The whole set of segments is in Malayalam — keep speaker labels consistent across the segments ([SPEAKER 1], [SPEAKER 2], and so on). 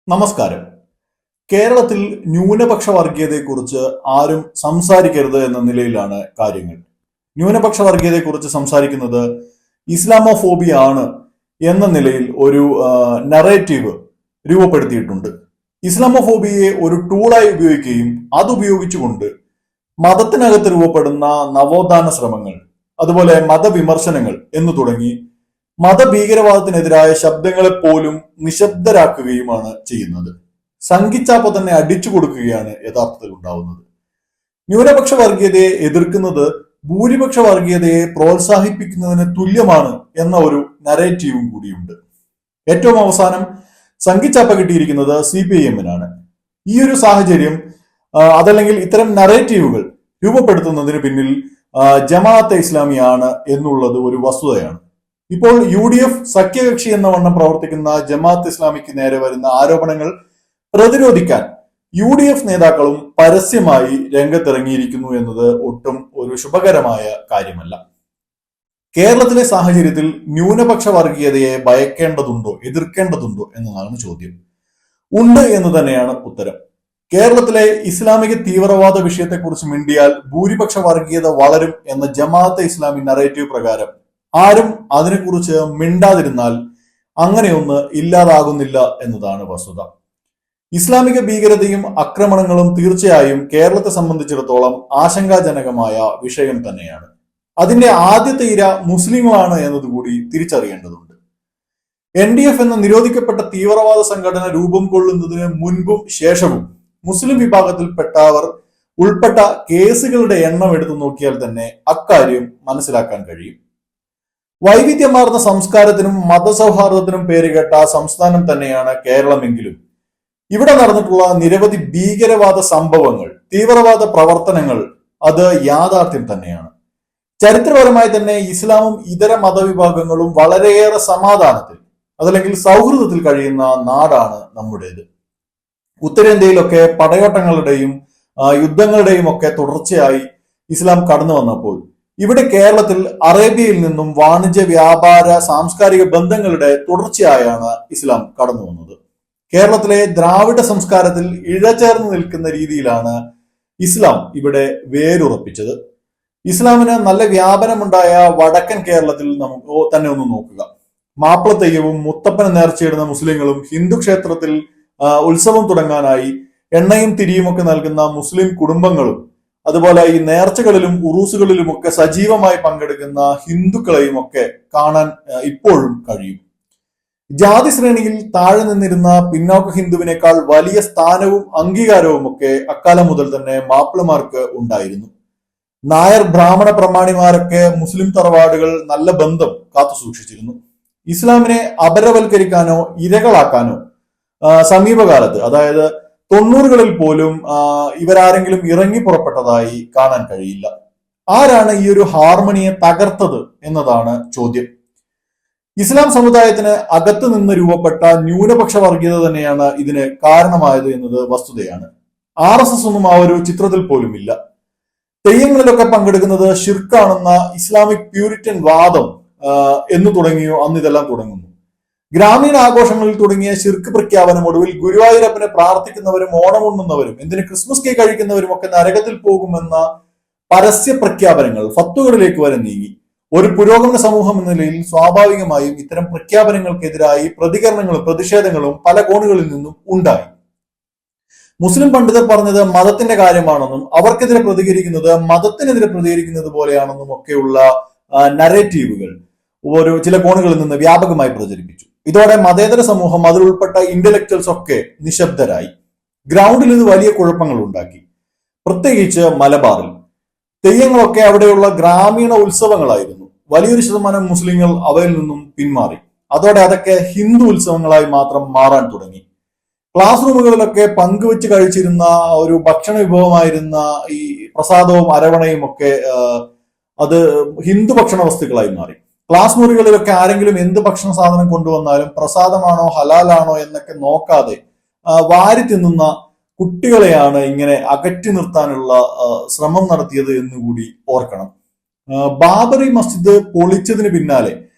[SPEAKER 1] നമസ്കാരം. കേരളത്തിൽ ന്യൂനപക്ഷ വർഗീയതയെക്കുറിച്ച് ആരും സംസാരിക്കരുത് എന്ന നിലയിലാണ് കാര്യങ്ങൾ. ന്യൂനപക്ഷ വർഗീയതയെക്കുറിച്ച് സംസാരിക്കുന്നത് ഇസ്ലാമോഫോബിയ ആണ് എന്ന നിലയിൽ ഒരു നറേറ്റീവ് രൂപപ്പെടുത്തിയിട്ടുണ്ട്. ഇസ്ലാമോഫോബിയയെ ഒരു ടൂളായി ഉപയോഗിക്കുകയും അതുപയോഗിച്ചുകൊണ്ട് മതത്തിനകത്ത് രൂപപ്പെടുന്ന നവോത്ഥാന ശ്രമങ്ങൾ, അതുപോലെ മതവിമർശനങ്ങൾ എന്നു തുടങ്ങി മതഭീകരവാദത്തിനെതിരായ ശബ്ദങ്ങളെ പോലും നിശബ്ദരാക്കുകയുമാണ് ചെയ്യുന്നത്. സംഘിച്ചാപ്പ തന്നെ അടിച്ചു കൊടുക്കുകയാണ് യഥാർത്ഥത്തിൽ ഉണ്ടാവുന്നത്. ന്യൂനപക്ഷ വർഗീയതയെ എതിർക്കുന്നത് ഭൂരിപക്ഷ വർഗീയതയെ പ്രോത്സാഹിപ്പിക്കുന്നതിന് തുല്യമാണ് എന്ന ഒരു നരേറ്റീവും കൂടിയുണ്ട്. ഏറ്റവും അവസാനം സംഘിച്ചാപ്പ കിട്ടിയിരിക്കുന്നത് CPIM-നാണ്. ഈ ഒരു സാഹചര്യം അതല്ലെങ്കിൽ ഇത്തരം നരേറ്റീവുകൾ രൂപപ്പെടുത്തുന്നതിന് പിന്നിൽ ജമാഅത്തെ ഇസ്ലാമിയാണ് എന്നുള്ളത് ഒരു വസ്തുതയാണ്. ഇപ്പോൾ UDF സഖ്യകക്ഷി എന്ന വണ്ണം പ്രവർത്തിക്കുന്ന ജമാഅത്ത് ഇസ്ലാമിക്ക് നേരെ വരുന്ന ആരോപണങ്ങൾ പ്രതിരോധിക്കാൻ UDF നേതാക്കളും പരസ്യമായി രംഗത്തിറങ്ങിയിരിക്കുന്നു എന്നത് ഒട്ടും ഒരു ശുഭകരമായ കാര്യമല്ല. കേരളത്തിലെ സാഹചര്യത്തിൽ ന്യൂനപക്ഷ വർഗീയതയെ ഭയക്കേണ്ടതുണ്ടോ, എതിർക്കേണ്ടതുണ്ടോ എന്നതാണ് ചോദ്യം. ഉണ്ട് എന്ന് തന്നെയാണ് ഉത്തരം. കേരളത്തിലെ ഇസ്ലാമിക തീവ്രവാദ വിഷയത്തെക്കുറിച്ച് മിണ്ടിയാൽ ഭൂരിപക്ഷ വർഗീയത വളരും എന്ന ജമാഅത്തെ ഇസ്ലാമി നറേറ്റീവ് പ്രകാരം ആരും അതിനെക്കുറിച്ച് മിണ്ടാതിരുന്നാൽ അങ്ങനെയൊന്ന് ഇല്ലാതാകുന്നില്ല എന്നതാണ് വസ്തുത. ഇസ്ലാമിക ഭീകരതയും ആക്രമണങ്ങളും തീർച്ചയായും കേരളത്തെ സംബന്ധിച്ചിടത്തോളം ആശങ്കാജനകമായ വിഷയം തന്നെയാണ്. അതിന്റെ ആദ്യത്തെ ഇര മുസ്ലിങ്ങളാണ് എന്നതുകൂടി തിരിച്ചറിയേണ്ടതുണ്ട്. NDF എന്ന നിരോധിക്കപ്പെട്ട തീവ്രവാദ സംഘടന രൂപം കൊള്ളുന്നതിന് മുൻപും ശേഷവും മുസ്ലിം വിഭാഗത്തിൽപ്പെട്ടവർ ഉൾപ്പെട്ട കേസുകളുടെ എണ്ണം എടുത്തു നോക്കിയാൽ തന്നെ അക്കാര്യം മനസ്സിലാക്കാൻ കഴിയും. വൈവിധ്യമാർന്ന സംസ്കാരത്തിനും മതസൗഹാർദ്ദത്തിനും പേരുകേട്ട സംസ്ഥാനം തന്നെയാണ് കേരളമെങ്കിലും ഇവിടെ നടന്നിട്ടുള്ള നിരവധി ഭീകരവാദ സംഭവങ്ങൾ, തീവ്രവാദ പ്രവർത്തനങ്ങൾ അത് യാഥാർത്ഥ്യം തന്നെയാണ്. ചരിത്രപരമായി തന്നെ ഇസ്ലാമും ഇതര മതവിഭാഗങ്ങളും വളരെയേറെ സമാധാനത്തിൽ അതല്ലെങ്കിൽ സൗഹൃദത്തിൽ കഴിയുന്ന നാടാണ് നമ്മുടേത്. ഉത്തരേന്ത്യയിലൊക്കെ പടയോട്ടങ്ങളുടെയും യുദ്ധങ്ങളുടെയും ഒക്കെ തുടർച്ചയായി ഇസ്ലാം കടന്നു വന്നപ്പോൾ ഇവിടെ കേരളത്തിൽ അറേബ്യയിൽ നിന്നും വാണിജ്യ വ്യാപാര സാംസ്കാരിക ബന്ധങ്ങളുടെ തുടർച്ചയായാണ് ഇസ്ലാം കടന്നു വന്നത്. കേരളത്തിലെ ദ്രാവിഡ സംസ്കാരത്തിൽ ഇഴചേർന്ന് നിൽക്കുന്ന രീതിയിലാണ് ഇസ്ലാം ഇവിടെ വേരുറപ്പിച്ചത്. ഇസ്ലാമിന് നല്ല വ്യാപനമുണ്ടായ വടക്കൻ കേരളത്തിൽ നമുക്ക് തന്നെ ഒന്ന് നോക്കുക. മാപ്പിളത്തെയ്യവും മുത്തപ്പനെ നേർച്ചയിടുന്ന മുസ്ലിങ്ങളും ഹിന്ദു ക്ഷേത്രത്തിൽ ഉത്സവം തുടങ്ങാനായി എണ്ണയും തിരിയും ഒക്കെ നൽകുന്ന മുസ്ലിം കുടുംബങ്ങളും അതുപോലെ ഈ നേർച്ചകളിലും ഉറൂസുകളിലുമൊക്കെ സജീവമായി പങ്കെടുക്കുന്ന ഹിന്ദുക്കളെയും ഒക്കെ കാണാൻ ഇപ്പോഴും കഴിയും. ജാതി ശ്രേണിയിൽ താഴെ നിന്നിരുന്ന പിന്നോക്ക ഹിന്ദുവിനേക്കാൾ വലിയ സ്ഥാനവും അംഗീകാരവും ഒക്കെ അക്കാലം മുതൽ തന്നെ മാപ്പിളമാർക്ക് ഉണ്ടായിരുന്നു. നായർ ബ്രാഹ്മണ പ്രമാണിമാരൊക്കെ മുസ്ലിം തറവാടുകൾ നല്ല ബന്ധം കാത്തു സൂക്ഷിച്ചിരുന്നു. ഇസ്ലാമിനെ അപരവൽക്കരിക്കാനോ ഇരകളാക്കാനോ സമീപകാലത്ത്, അതായത് 90കളിൽ പോലും ഇവരാരെങ്കിലും ഇറങ്ങി പുറപ്പെട്ടതായി കാണാൻ കഴിയില്ല. ആരാണ് ഈ ഒരു ഹാർമണിയെ തകർത്തത് എന്നതാണ് ചോദ്യം. ഇസ്ലാം സമുദായത്തിന് അകത്ത് നിന്ന് രൂപപ്പെട്ട ന്യൂനപക്ഷ വർഗീയത തന്നെയാണ് ഇതിന് കാരണമായത് എന്നത് വസ്തുതയാണ്. RSS ഒന്നും ആ ഒരു ചിത്രത്തിൽ പോലും ഇല്ല. തെയ്യങ്ങളിലൊക്കെ പങ്കെടുക്കുന്നത് ഷിർക്കാണെന്ന ഇസ്ലാമിക് പ്യൂരിറ്റൻ വാദം എന്ന് തുടങ്ങിയോ അന്ന് ഇതെല്ലാം തുടങ്ങുന്നു. ഗ്രാമീണ ആഘോഷങ്ങളിൽ തുടങ്ങിയ ശിർക്ക് പ്രഖ്യാപനം ഒടുവിൽ ഗുരുവായൂരപ്പനെ പ്രാർത്ഥിക്കുന്നവരും ഓണമുണ്ണുന്നവരും എന്തിന് ക്രിസ്മസ് കേക്ക് കഴിക്കുന്നവരും ഒക്കെ നരകത്തിൽ പോകുമെന്ന പരസ്യ പ്രഖ്യാപനങ്ങൾ ഫത്വകളിലേക്ക് വരെ നീങ്ങി. ഒരു പുരോഗമന സമൂഹം എന്ന നിലയിൽ സ്വാഭാവികമായും ഇത്തരം പ്രഖ്യാപനങ്ങൾക്കെതിരായി പ്രതികരണങ്ങളും പ്രതിഷേധങ്ങളും പല കോണുകളിൽ നിന്നും ഉണ്ടായി. മുസ്ലിം പണ്ഡിതർ പറഞ്ഞത് മതത്തിന്റെ കാര്യമാണെന്നും അവർക്കെതിരെ പ്രതികരിക്കുന്നത് മതത്തിനെതിരെ പ്രതികരിക്കുന്നത് പോലെയാണെന്നും ഒക്കെയുള്ള നരേറ്റീവുകൾ ചില കോണുകളിൽ നിന്ന് വ്യാപകമായി പ്രചരിപ്പിച്ചു. ഇതോടെ മതേതര സമൂഹം അതിലുൾപ്പെട്ട ഇന്റലക്ച്വൽസ് ഒക്കെ നിശബ്ദരായി. ഗ്രൗണ്ടിൽ ഇത് വലിയ കുഴപ്പങ്ങൾ ഉണ്ടാക്കി. പ്രത്യേകിച്ച് മലബാറിൽ തെയ്യങ്ങളൊക്കെ അവിടെയുള്ള ഗ്രാമീണ ഉത്സവങ്ങളായിരുന്നു. വലിയൊരു ശതമാനം മുസ്ലിങ്ങൾ അവയിൽ നിന്നും പിന്മാറി. അതോടെ അതൊക്കെ ഹിന്ദു ഉത്സവങ്ങളായി മാത്രം മാറാൻ തുടങ്ങി. ക്ലാസ് റൂമുകളിലൊക്കെ പങ്കുവെച്ച് കഴിച്ചിരുന്ന ഒരു ഭക്ഷണ വിഭവമായിരുന്ന ഈ പ്രസാദവും അരവണയും ഒക്കെ അത് ഹിന്ദു ഭക്ഷണ വസ്തുക്കളായി മാറി. ക്ലാസ് മുറികളിലൊക്കെ ആരെങ്കിലും എന്ത് ഭക്ഷണ സാധനം കൊണ്ടുവന്നാലും പ്രസാദമാണോ ഹലാലാണോ എന്നൊക്കെ നോക്കാതെ വാരി തിന്നുന്ന കുട്ടികളെയാണ് ഇങ്ങനെ അകറ്റി നിർത്താനുള്ള ശ്രമം നടത്തിയത് എന്നുകൂടി ഓർക്കണം. ബാബറി മസ്ജിദ് പൊളിച്ചതിന് പിന്നാലെ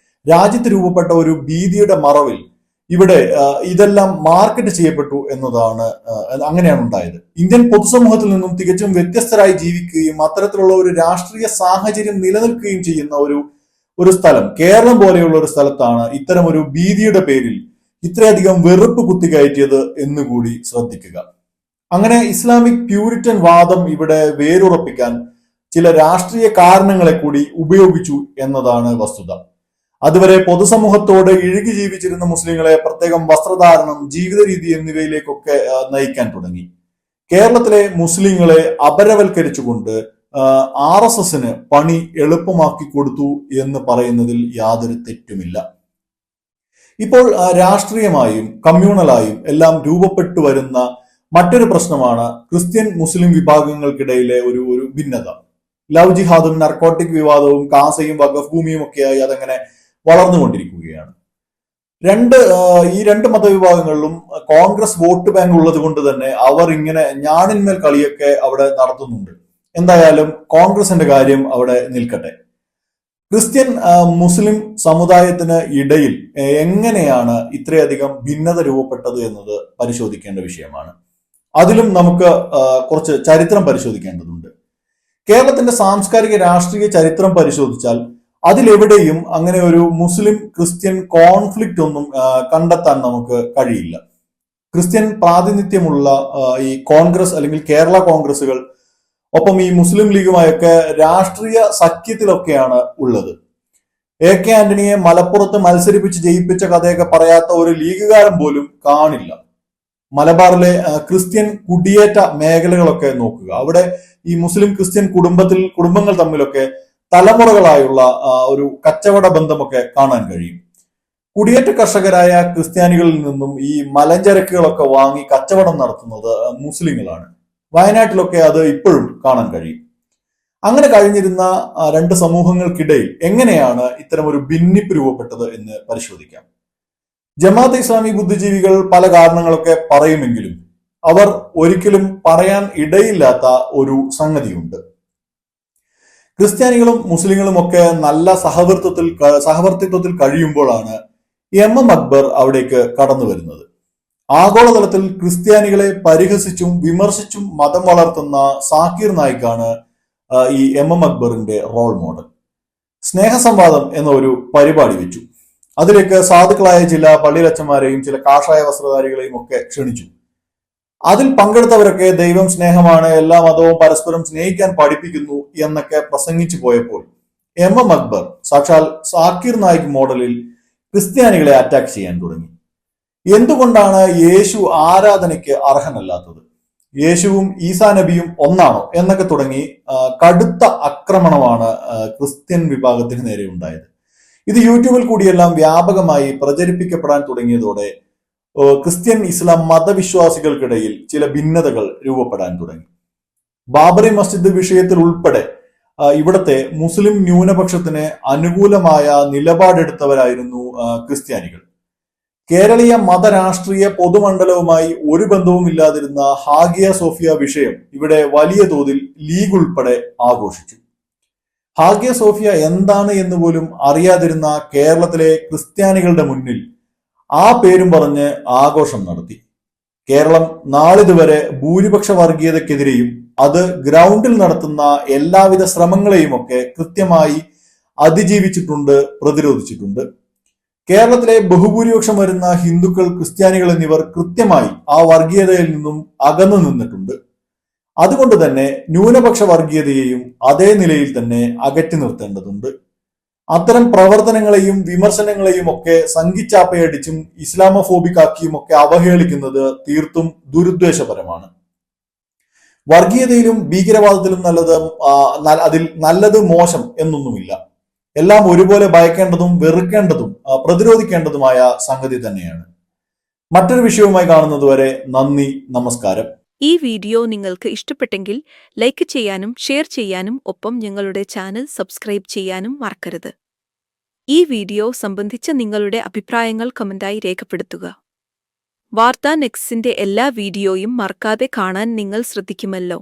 [SPEAKER 1] രാജ്യത്ത് രൂപപ്പെട്ട ഒരു ഭീതിയുടെ മറവിൽ ഇവിടെ ഇതെല്ലാം മാർക്കറ്റ് ചെയ്യപ്പെട്ടു എന്നതാണ്, അങ്ങനെയാണ് ഉണ്ടായത്. ഇന്ത്യൻ പൊതുസമൂഹത്തിൽ നിന്നും തികച്ചും വ്യത്യസ്തരായി ജീവിക്കുകയും അത്തരത്തിലുള്ള ഒരു രാഷ്ട്രീയ സാഹചര്യം നിലനിൽക്കുകയും ചെയ്യുന്ന ഒരു സ്ഥലം, കേരളം പോലെയുള്ള ഒരു സ്ഥലത്താണ് ഇത്തരം ഒരു ഭീതിയുടെ പേരിൽ ഇത്രയധികം വെറുപ്പ് കുത്തിക്കയറ്റിയത് എന്നുകൂടി ശ്രദ്ധിക്കുക. അങ്ങനെ ഇസ്ലാമിക് പ്യൂരിറ്റൻ വാദം ഇവിടെ വേരുറപ്പിക്കാൻ ചില രാഷ്ട്രീയ കാരണങ്ങളെ കൂടി ഉപയോഗിച്ചു എന്നതാണ് വസ്തുത. അതുവരെ പൊതുസമൂഹത്തോട് ഇഴുകി ജീവിച്ചിരുന്ന മുസ്ലിങ്ങളെ പ്രത്യേകം വസ്ത്രധാരണം, ജീവിത രീതി എന്നിവയിലേക്കൊക്കെ നയിക്കാൻ തുടങ്ങി. കേരളത്തിലെ മുസ്ലിങ്ങളെ അപരവൽക്കരിച്ചുകൊണ്ട് RSSന് പണി എളുപ്പമാക്കി കൊടുത്തു എന്ന് പറയുന്നതിൽ യാതൊരു തെറ്റുമില്ല. ഇപ്പോൾ രാഷ്ട്രീയമായും കമ്മ്യൂണലായും എല്ലാം രൂപപ്പെട്ടു വരുന്ന മറ്റൊരു പ്രശ്നമാണ് ക്രിസ്ത്യൻ മുസ്ലിം വിഭാഗങ്ങൾക്കിടയിലെ ഒരു ഭിന്നത. ലവ് ജിഹാദും നർക്കോട്ടിക് വിവാദവും കാസയും വഖഫ് ഭൂമിയും ഒക്കെയായി അതങ്ങനെ വളർന്നുകൊണ്ടിരിക്കുകയാണ്. ഈ രണ്ട് മതവിഭാഗങ്ങളിലും കോൺഗ്രസ് വോട്ട് ബാങ്ക് ഉള്ളത് കൊണ്ട് തന്നെ അവർ ഇങ്ങനെ ഞാണിന്മേൽ കളിയൊക്കെ അവിടെ നടത്തുന്നുണ്ട്. എന്തായാലും കോൺഗ്രസിന്റെ കാര്യം അവിടെ നിൽക്കട്ടെ. ക്രിസ്ത്യൻ മുസ്ലിം സമുദായത്തിന് ഇടയിൽ എങ്ങനെയാണ് ഇത്രയധികം ഭിന്നത രൂപപ്പെട്ടത് എന്നത് പരിശോധിക്കേണ്ട വിഷയമാണ്. അതിലും നമുക്ക് കുറച്ച് ചരിത്രം പരിശോധിക്കേണ്ടതുണ്ട്. കേരളത്തിന്റെ സാംസ്കാരിക രാഷ്ട്രീയ ചരിത്രം പരിശോധിച്ചാൽ അതിലെവിടെയും അങ്ങനെ ഒരു മുസ്ലിം ക്രിസ്ത്യൻ കോൺഫ്ലിക്റ്റ് ഒന്നും കണ്ടെത്താൻ നമുക്ക് കഴിയില്ല. ക്രിസ്ത്യൻ പ്രാതിനിധ്യമുള്ള ഈ കോൺഗ്രസ് അല്ലെങ്കിൽ കേരള കോൺഗ്രസുകൾ ഒപ്പം ഈ മുസ്ലിം ലീഗുമായൊക്കെ രാഷ്ട്രീയ സഖ്യത്തിലൊക്കെയാണ് ഉള്ളത്. AK ആന്റണിയെ മലപ്പുറത്ത് മത്സരിപ്പിച്ച് ജയിപ്പിച്ച കഥയൊക്കെ പറയാത്ത ഒരു ലീഗുകാരൻ പോലും കാണില്ല. മലബാറിലെ ക്രിസ്ത്യൻ കുടിയേറ്റ മേഖലകളൊക്കെ നോക്കുക. അവിടെ ഈ മുസ്ലിം ക്രിസ്ത്യൻ കുടുംബങ്ങൾ തമ്മിലൊക്കെ തലമുറകളായുള്ള ഒരു കച്ചവട ബന്ധമൊക്കെ കാണാൻ കഴിയും. കുടിയേറ്റ കർഷകരായ ക്രിസ്ത്യാനികളിൽ നിന്നും ഈ മലഞ്ചരക്കുകളൊക്കെ വാങ്ങി കച്ചവടം നടത്തുന്നത് മുസ്ലിങ്ങളാണ്. വയനാട്ടിലൊക്കെ അത് ഇപ്പോഴും കാണാൻ കഴിയും. അങ്ങനെ കഴിഞ്ഞിരുന്ന രണ്ട് സമൂഹങ്ങൾക്കിടയിൽ എങ്ങനെയാണ് ഇത്തരം ഒരു ഭിന്നിപ്പ് രൂപപ്പെട്ടത് എന്ന് പരിശോധിക്കാം. ജമാഅത്തെ ഇസ്ലാമി ബുദ്ധിജീവികൾ പല കാരണങ്ങളൊക്കെ പറയുമെങ്കിലും അവർ ഒരിക്കലും പറയാൻ ഇടയില്ലാത്ത ഒരു സംഗതിയുണ്ട്. ക്രിസ്ത്യാനികളും മുസ്ലിങ്ങളും ഒക്കെ നല്ല സഹവർത്തിത്വത്തിൽ കഴിയുമ്പോഴാണ് MM അക്ബർ അവിടേക്ക് കടന്നു വരുന്നത്. ആഗോളതലത്തിൽ ക്രിസ്ത്യാനികളെ പരിഹസിച്ചും വിമർശിച്ചും മതം വളർത്തുന്ന സാക്കിർ നായിക്കാണ് ഈ MM അക്ബറിന്റെ റോൾ മോഡൽ. സ്നേഹസംവാദം എന്ന ഒരു പരിപാടി വെച്ചു. അതിലേക്ക് സാധുക്കളായ ചില പള്ളിയിലച്ചന്മാരെയും ചില കാഷായ വസ്ത്രധാരികളെയും ഒക്കെ ക്ഷണിച്ചു. അതിൽ പങ്കെടുത്തവരൊക്കെ ദൈവം സ്നേഹമാണ്, എല്ലാ മതവും പരസ്പരം സ്നേഹിക്കാൻ പഠിപ്പിക്കുന്നു എന്നൊക്കെ പ്രസംഗിച്ചു പോയപ്പോൾ MM അക്ബർ സാക്ഷാൽ സാക്കിർ നായിക് മോഡലിൽ ക്രിസ്ത്യാനികളെ അറ്റാക്ക് ചെയ്യാൻ തുടങ്ങി. എന്തുകൊണ്ടാണ് യേശു ആരാധനയ്ക്ക് അർഹനല്ലാത്തത്, യേശുവും ഈസാ നബിയും ഒന്നാണോ എന്നൊക്കെ തുടങ്ങി കടുത്ത ആക്രമണമാണ് ക്രിസ്ത്യൻ വിഭാഗത്തിന് നേരെ ഉണ്ടായത്. ഇത് യൂട്യൂബിൽ കൂടിയെല്ലാം വ്യാപകമായി പ്രചരിപ്പിക്കപ്പെടാൻ തുടങ്ങിയതോടെ ക്രിസ്ത്യൻ ഇസ്ലാം മതവിശ്വാസികൾക്കിടയിൽ ചില ഭിന്നതകൾ രൂപപ്പെടാൻ തുടങ്ങി. ബാബറി മസ്ജിദ് വിഷയത്തിൽ ഉൾപ്പെടെ ഇവിടത്തെ മുസ്ലിം ന്യൂനപക്ഷത്തിന് അനുകൂലമായ നിലപാടെടുത്തവരായിരുന്നു ക്രിസ്ത്യാനികൾ. കേരളീയ മതരാഷ്ട്രീയ പൊതുമണ്ഡലവുമായി ഒരു ബന്ധവുമില്ലാതിരുന്ന ഹാഗിയ സോഫിയ വിഷയം ഇവിടെ വലിയ തോതിൽ ലീഗ് ഉൾപ്പെടെ ആഘോഷിച്ചു. ഹാഗിയ സോഫിയ എന്താണ് എന്ന് പോലും അറിയാതിരുന്ന കേരളത്തിലെ ക്രിസ്ത്യാനികളുടെ മുന്നിൽ ആ പേരും പറഞ്ഞ് ആഘോഷം നടത്തി. കേരളം നാളിതുവരെ ഭൂരിപക്ഷ വർഗീയതയ്ക്കെതിരെയും അത് ഗ്രൗണ്ടിൽ നടത്തുന്ന എല്ലാവിധ ശ്രമങ്ങളെയും ഒക്കെ കൃത്യമായി അതിജീവിച്ചിട്ടുണ്ട്, പ്രതിരോധിച്ചിട്ടുണ്ട്. കേരളത്തിലെ ബഹുഭൂരിപക്ഷം വരുന്ന ഹിന്ദുക്കൾ, ക്രിസ്ത്യാനികൾ എന്നിവർ കൃത്യമായി ആ വർഗീയതയിൽ നിന്നും അകന്നു നിന്നിട്ടുണ്ട്. അതുകൊണ്ട് തന്നെ ന്യൂനപക്ഷ വർഗീയതയെയും അതേ നിലയിൽ തന്നെ അകറ്റി നിർത്തേണ്ടതുണ്ട്. അത്തരം പ്രവർത്തനങ്ങളെയും വിമർശനങ്ങളെയും ഒക്കെ സംഘിച്ചാപ്പയടിച്ചും ഇസ്ലാമോഫോബിക് ആക്കിയും ഒക്കെ അവഹേളിക്കുന്നത് തീർത്തും ദുരുദ്ദേശപരമാണ്. വർഗീയതയിലും ഭീകരവാദത്തിലും അതിൽ നല്ലത് മോശം എന്നൊന്നുമില്ല. എല്ലാം ഒരുപോലെ ഭയക്കേണ്ടതും വെറുക്കേണ്ടതും പ്രതിരോധിക്കേണ്ടതുമായ സംഗതി തന്നെയാണ്. മറ്റൊരു വിഷയവുമായി കാണുന്നതുവരെ നന്ദി, നമസ്കാരം.
[SPEAKER 2] ഈ വീഡിയോ നിങ്ങൾക്ക് ഇഷ്ടപ്പെട്ടെങ്കിൽ ലൈക്ക് ചെയ്യാനും ഷെയർ ചെയ്യാനും ഒപ്പം ഞങ്ങളുടെ ചാനൽ സബ്സ്ക്രൈബ് ചെയ്യാനും മറക്കരുത്. ഈ വീഡിയോ സംബന്ധിച്ച നിങ്ങളുടെ അഭിപ്രായങ്ങൾ കമന്റായി രേഖപ്പെടുത്തുക. വാർത്താ നെക്സ്റ്റിന്റെ എല്ലാ വീഡിയോയും മറക്കാതെ കാണാൻ നിങ്ങൾ ശ്രദ്ധിക്കുമല്ലോ.